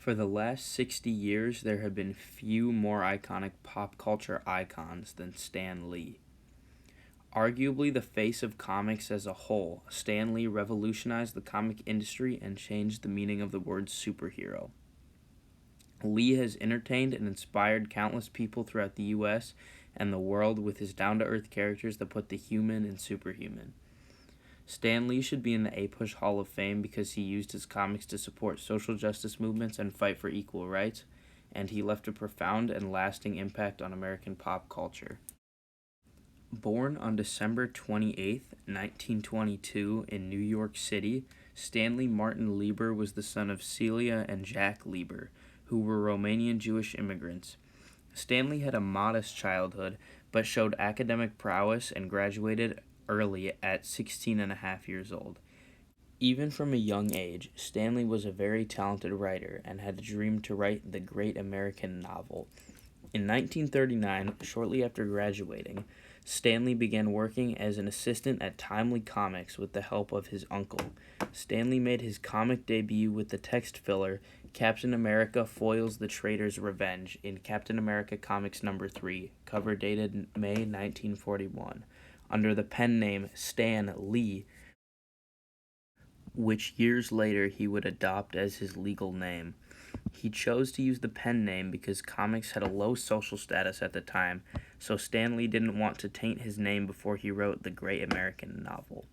For the last 60 years, there have been few more iconic pop culture icons than Stan Lee. Arguably the face of comics as a whole, Stan Lee revolutionized the comic industry and changed the meaning of the word superhero. Lee has entertained and inspired countless people throughout the US and the world with his down to earth characters that put the human in superhuman. Stan Lee should be in the APUSH Hall of Fame because he used his comics to support social justice movements and fight for equal rights, and he left a profound and lasting impact on American pop culture. Born on December 28, 1922, in New York City, Stanley Martin Lieber was the son of Celia and Jack Lieber, who were Romanian Jewish immigrants. Stanley had a modest childhood, but showed academic prowess and graduated early at 16 and a half years old. Even from a young age, Stanley was a very talented writer and had a dream to write the great American novel. In 1939, shortly after graduating, Stanley began working as an assistant at Timely Comics with the help of his uncle. Stanley made his comic debut with the text filler Captain America Foils the Traitor's Revenge in Captain America Comics number 3, cover dated May 1941, under the pen name Stan Lee, which years later he would adopt as his legal name. He chose to use the pen name because comics had a low social status at the time, so Stan Lee didn't want to taint his name before he wrote the great American novel.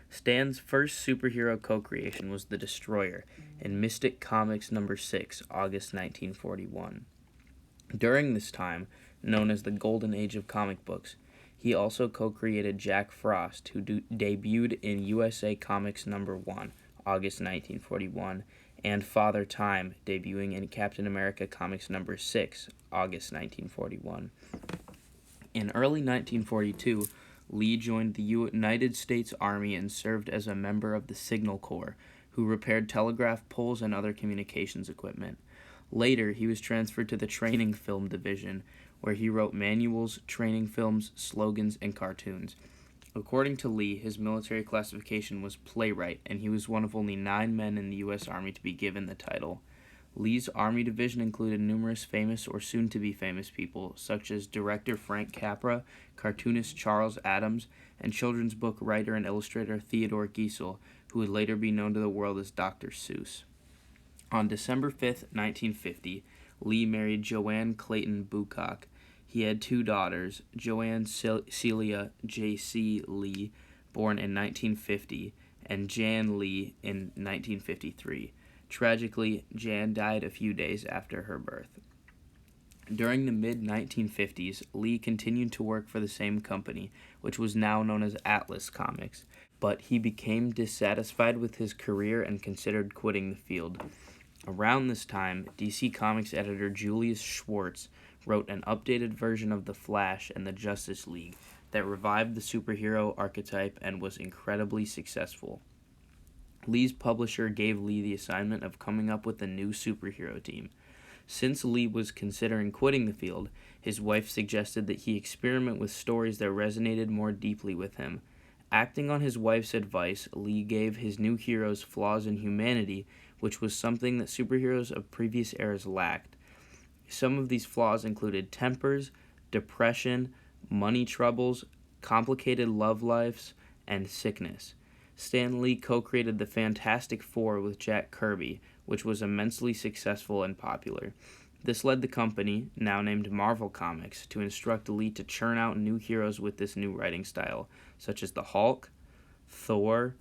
Stan's first superhero co-creation was The Destroyer in Mystic Comics number 6, August 1941. During this time, known as the Golden Age of comic books, he also co-created Jack Frost, who debuted in USA Comics number 1, August 1941, and Father Time, debuting in Captain America Comics number 6, August 1941. In early 1942, Lee joined the United States Army and served as a member of the Signal Corps, who repaired telegraph poles and other communications equipment. Later, he was transferred to the Training Film Division, where he wrote manuals, training films, slogans, and cartoons. According to Lee, his military classification was playwright, and he was one of only 9 men in the U.S. Army to be given the title. Lee's Army division included numerous famous or soon-to-be famous people, such as director Frank Capra, cartoonist Charles Addams, and children's book writer and illustrator Theodore Geisel, who would later be known to the world as Dr. Seuss. On December 5, 1950, Lee married Joanne Clayton Bucock. He had 2 daughters, Joanne Celia J.C. Lee, born in 1950, and Jan Lee in 1953. Tragically, Jan died a few days after her birth. During the mid-1950s, Lee continued to work for the same company, which was now known as Atlas Comics, but he became dissatisfied with his career and considered quitting the field. Around this time, DC Comics editor Julius Schwartz wrote an updated version of The Flash and the Justice League that revived the superhero archetype and was incredibly successful. Lee's publisher gave Lee the assignment of coming up with a new superhero team. Since Lee was considering quitting the field, his wife suggested that he experiment with stories that resonated more deeply with him. Acting on his wife's advice, Lee gave his new heroes flaws in humanity, which was something that superheroes of previous eras lacked. Some of these flaws included tempers, depression, money troubles, complicated love lives, and sickness. Stan Lee co-created the Fantastic Four with Jack Kirby, which was immensely successful and popular. This led the company, now named Marvel Comics, to instruct Lee to churn out new heroes with this new writing style, such as the Hulk, Thor,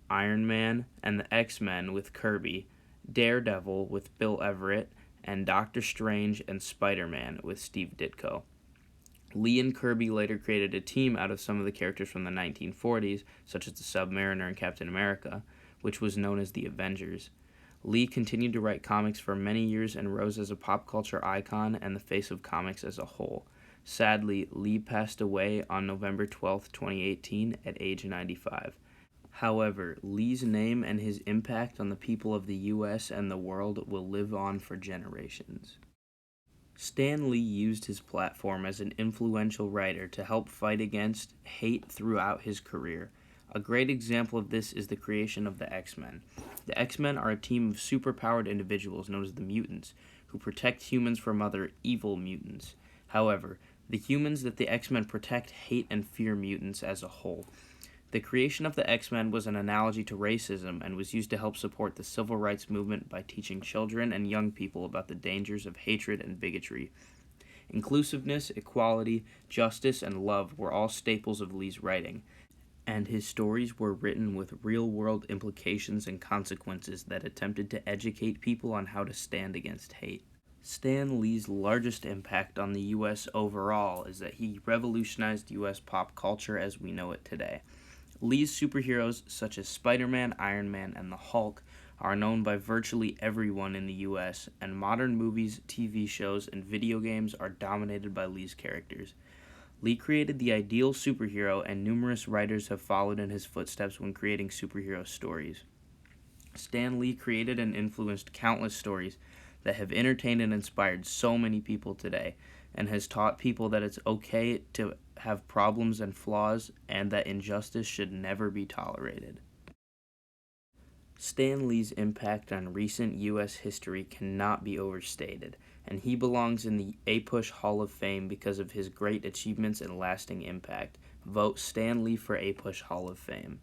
Iron Man, and the X-Men with Kirby, Daredevil with Bill Everett, and Doctor Strange and Spider-Man with Steve Ditko. Lee and Kirby later created a team out of some of the characters from the 1940s, such as the Submariner and Captain America, which was known as the Avengers. Lee continued to write comics for many years and rose as a pop culture icon and the face of comics as a whole. Sadly, Lee passed away on November 12, 2018, at age 95. However, Lee's name and his impact on the people of the U.S. and the world will live on for generations. Stan Lee used his platform as an influential writer to help fight against hate throughout his career. A great example of this is the creation of the X-Men. The X-Men are a team of superpowered individuals known as the mutants, who protect humans from other evil mutants. However, the humans that the X-Men protect hate and fear mutants as a whole. The creation of the X-Men was an analogy to racism and was used to help support the civil rights movement by teaching children and young people about the dangers of hatred and bigotry. Inclusiveness, equality, justice, and love were all staples of Lee's writing, and his stories were written with real-world implications and consequences that attempted to educate people on how to stand against hate. Stan Lee's largest impact on the U.S. overall is that he revolutionized U.S. pop culture as we know it today. Lee's superheroes, such as Spider-Man, Iron Man, and the Hulk, are known by virtually everyone in the U.S., and modern movies, TV shows, and video games are dominated by Lee's characters. Lee created the ideal superhero, and numerous writers have followed in his footsteps when creating superhero stories. Stan Lee created and influenced countless stories that have entertained and inspired so many people today, and has taught people that it's okay to have problems and flaws, and that injustice should never be tolerated. Stan Lee's impact on recent U.S. history cannot be overstated, and he belongs in the APUSH Hall of Fame because of his great achievements and lasting impact. Vote Stan Lee for APUSH Hall of Fame.